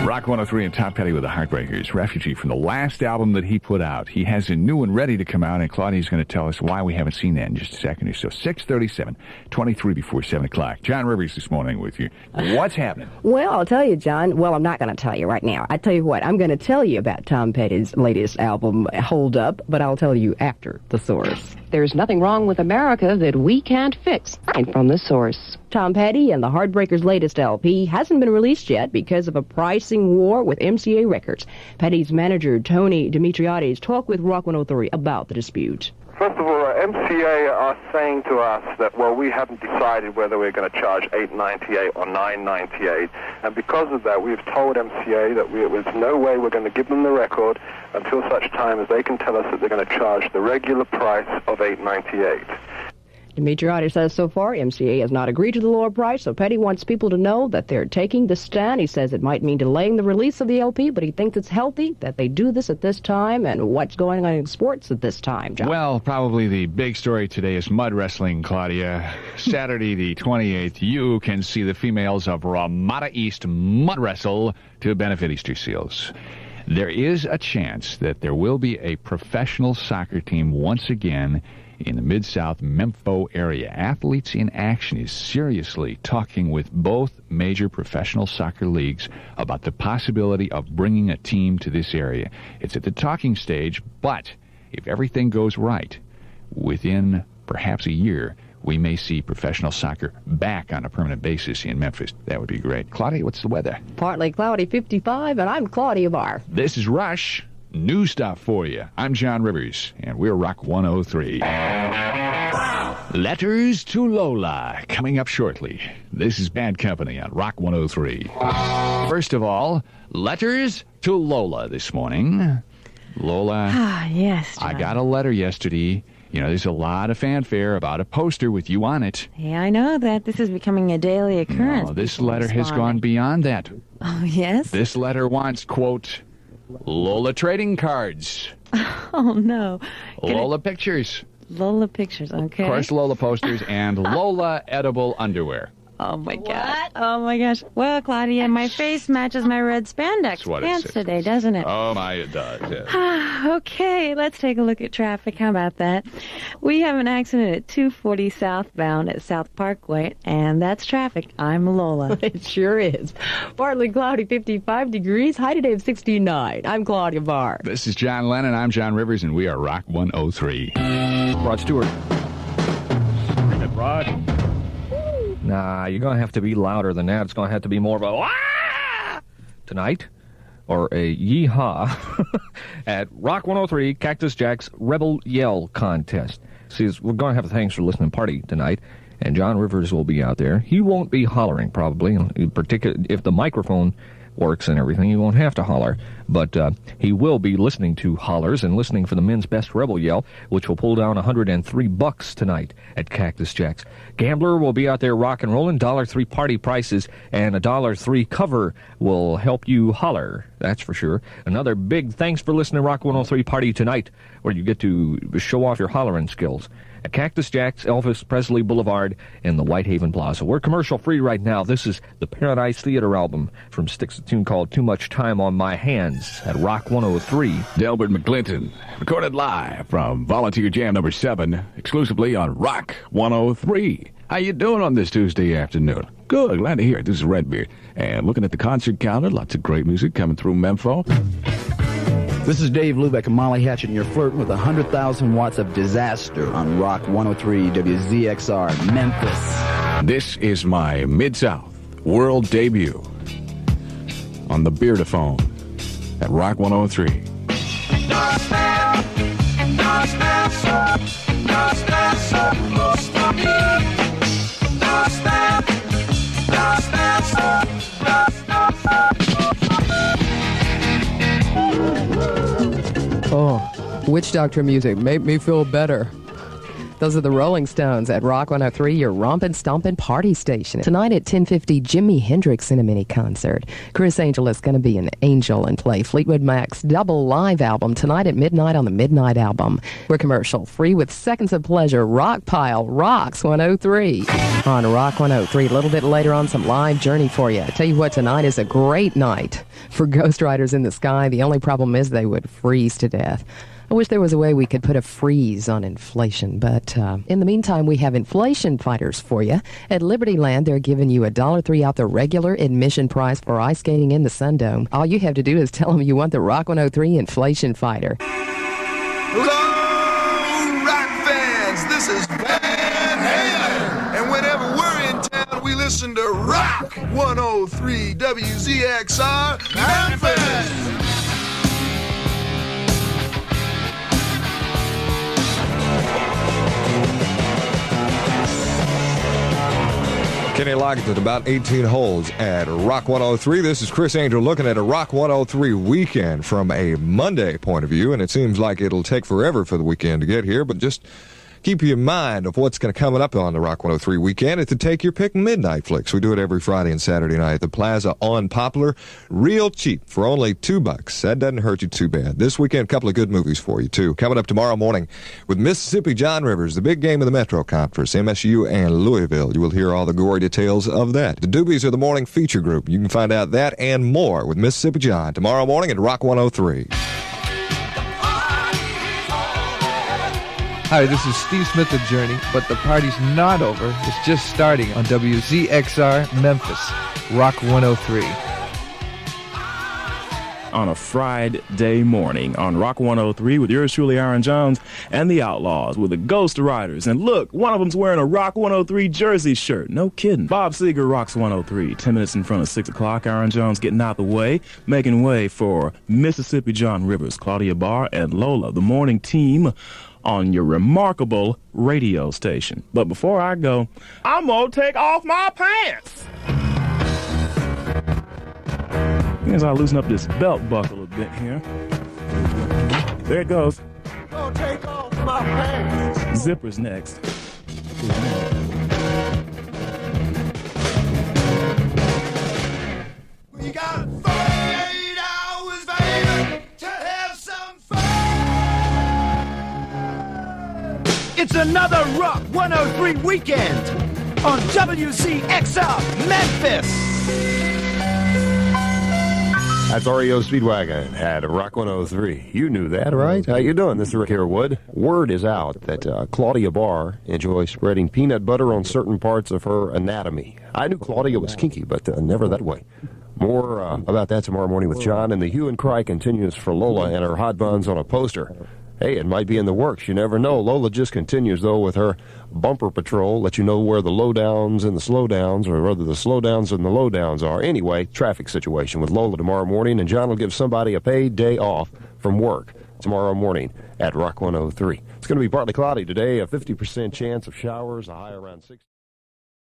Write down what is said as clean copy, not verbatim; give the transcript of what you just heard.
Rock 103 and Tom Petty with the Heartbreakers. Refugee from the last album that he put out. He has a new one ready to come out, and Claudia's going to tell us why we haven't seen that in just a second or so. 6:37, 23 before 7 o'clock. John Rivers this morning with you. What's happening? Well, I'll tell you, John. Well, I'm not going to tell you right now. I tell you what, I'm going to tell you about Tom Petty's latest album, Hold Up, but I'll tell you after the source. There's nothing wrong with America that we can't fix. And from the source. Tom Petty and the Heartbreakers' latest LP hasn't been released yet because of a pricing war with MCA Records. Petty's manager, Tony Dimitriades, talked with Rock 103 about the dispute. First of all, MCA are saying to us that, well, we haven't decided whether we're going to charge $8.98 or $9.98, and because of that, we've told MCA that there's no way we're going to give them the record until such time as they can tell us that they're going to charge the regular price of $8.98. Dimitriades says so far MCA has not agreed to the lower price, so Petty wants people to know that they're taking the stand. He says it might mean delaying the release of the LP, but he thinks it's healthy that they do this at this time. And what's going on in sports at this time, John? Well, probably the big story today is mud wrestling, Claudia. Saturday the 28th, you can see the females of Ramada East mud wrestle to benefit Easter Seals. There is a chance that there will be a professional soccer team once again in the Mid-South Memphis area. Athletes in Action is seriously talking with both major professional soccer leagues about the possibility of bringing a team to this area. It's at the talking stage, but if everything goes right, within perhaps a year, we may see professional soccer back on a permanent basis in Memphis. That would be great. Claudia, what's the weather? Partly cloudy, 55, and I'm Claudia Barr. This is Rush. New stuff for you. I'm John Rivers, and we're Rock 103. Letters to Lola, coming up shortly. This is Bad Company on Rock 103. First of all, letters to Lola this morning. Lola, yes, John. I got a letter yesterday. You know, there's a lot of fanfare about a poster with you on it. Yeah, I know that. This is becoming a daily occurrence. No, this letter has gone beyond that. Oh, yes? This letter wants, quote, Lola trading cards. Oh, no. Lola pictures. Lola pictures, okay. Of course, Lola posters and Lola edible underwear. Oh, my God. Oh, my gosh. Well, Claudia, my face matches my red spandex pants today, doesn't it? Oh, my, it does, yeah. Okay, let's take a look at traffic. How about that? We have an accident at 240 southbound at South Parkway, and that's traffic. I'm Lola. It sure is. Partly cloudy, 55 degrees. High today of 69. I'm Claudia Barr. This is John Lennon. I'm John Rivers, and we are Rock 103. Rod Stewart. Bring it, Rod. Nah, you're going to have to be louder than that. It's going to have to be more of a "Wah!" tonight, or a yeehaw at Rock 103 Cactus Jack's Rebel Yell Contest. See, we're going to have a thanks for listening party tonight, and John Rivers will be out there. He won't be hollering, probably, in particular if the microphone works and everything. He won't have to holler, but he will be listening to hollers and listening for the men's best rebel yell, which will pull down $103 tonight at Cactus Jack's. Gambler will be out there rock and rolling, $3 party prices, and a $3 cover will help you holler. That's for sure. Another big thanks for listening to Rock 103 party tonight, where you get to show off your hollering skills at Cactus Jack's, Elvis Presley Boulevard, in the Whitehaven Plaza. We're commercial-free right now. This is the Paradise Theater album from Styx, a tune called Too Much Time on My Hands at Rock 103. Delbert McClinton, recorded live from Volunteer Jam number 7, exclusively on Rock 103. How you doing on this Tuesday afternoon? Good, glad to hear it. This is Redbeard. And looking at the concert calendar, lots of great music coming through Memphis. This is Dave Lubeck and Molly Hatchet, and you're flirting with 100,000 watts of disaster on Rock 103 WZXR Memphis. This is my Mid-South world debut on the Beardaphone at Rock 103. Oh, witch doctor music made me feel better. Those are the Rolling Stones at Rock 103, your rompin' stompin' party station. Tonight at 10:50, Jimi Hendrix in a mini concert. Chris Angel is going to be an angel and play Fleetwood Mac's double live album tonight at midnight on the Midnight Album. We're commercial free with Seconds of Pleasure. Rock Pile rocks 103. On Rock 103, a little bit later on, some live Journey for you. I tell you what, tonight is a great night for Ghost Riders in the Sky. The only problem is they would freeze to death. I wish there was a way we could put a freeze on inflation, but in the meantime, we have inflation fighters for you. At Liberty Land, they're giving you $1.03 off the regular admission price for ice skating in the Sundome. All you have to do is tell them you want the Rock 103 inflation fighter. Hello, rock fans. This is Van Halen, and whenever we're in town, we listen to Rock 103 WZXR Memphis. Kenny Loggins at about 18 holes at Rock 103. This is Chris Angel looking at a Rock 103 weekend from a Monday point of view, and it seems like it'll take forever for the weekend to get here, but just keep you in mind of what's going to come up on the Rock 103 weekend. It's to take your pick midnight flicks. We do it every Friday and Saturday night at the Plaza on Poplar. Real cheap for only $2. That doesn't hurt you too bad. This weekend, a couple of good movies for you, too. Coming up tomorrow morning with Mississippi John Rivers, the big game of the Metro Conference, MSU and Louisville. You will hear all the gory details of that. The Doobies are the morning feature group. You can find out that and more with Mississippi John tomorrow morning at Rock 103. Hi, this is Steve Smith of Journey, but the party's not over. It's just starting on WZXR Memphis, Rock 103. On a Friday morning on Rock 103 with yours truly, Aaron Jones, and the Outlaws with the Ghost Riders. And look, one of them's wearing a Rock 103 jersey shirt. No kidding. Bob Seger rocks 103. 10 minutes in front of 6 o'clock. Aaron Jones getting out the way, making way for Mississippi John Rivers, Claudia Barr, and Lola, the morning team on your remarkable radio station. But before I go, I'm gonna take off my pants. As I loosen up this belt buckle a bit here. There it goes. I'll take off my pants. Zipper's next. We got 48 hours, baby, to have some fun. It's another Rock 103 weekend on WZXR Memphis. That's REO Speedwagon at Rock 103. You knew that, right? How you doing? This is Rick Earwood. Word is out that Claudia Barr enjoys spreading peanut butter on certain parts of her anatomy. I knew Claudia was kinky, but never that way. More about that tomorrow morning with John, and the hue and cry continues for Lola and her hot buns on a poster. Hey, it might be in the works. You never know. Lola just continues, though, with her bumper patrol. Let you know where the lowdowns and the slowdowns, or rather the slowdowns and the lowdowns are. Anyway, traffic situation with Lola tomorrow morning, and John will give somebody a paid day off from work tomorrow morning at Rock 103. It's going to be partly cloudy today, a 50% chance of showers, a high around 60.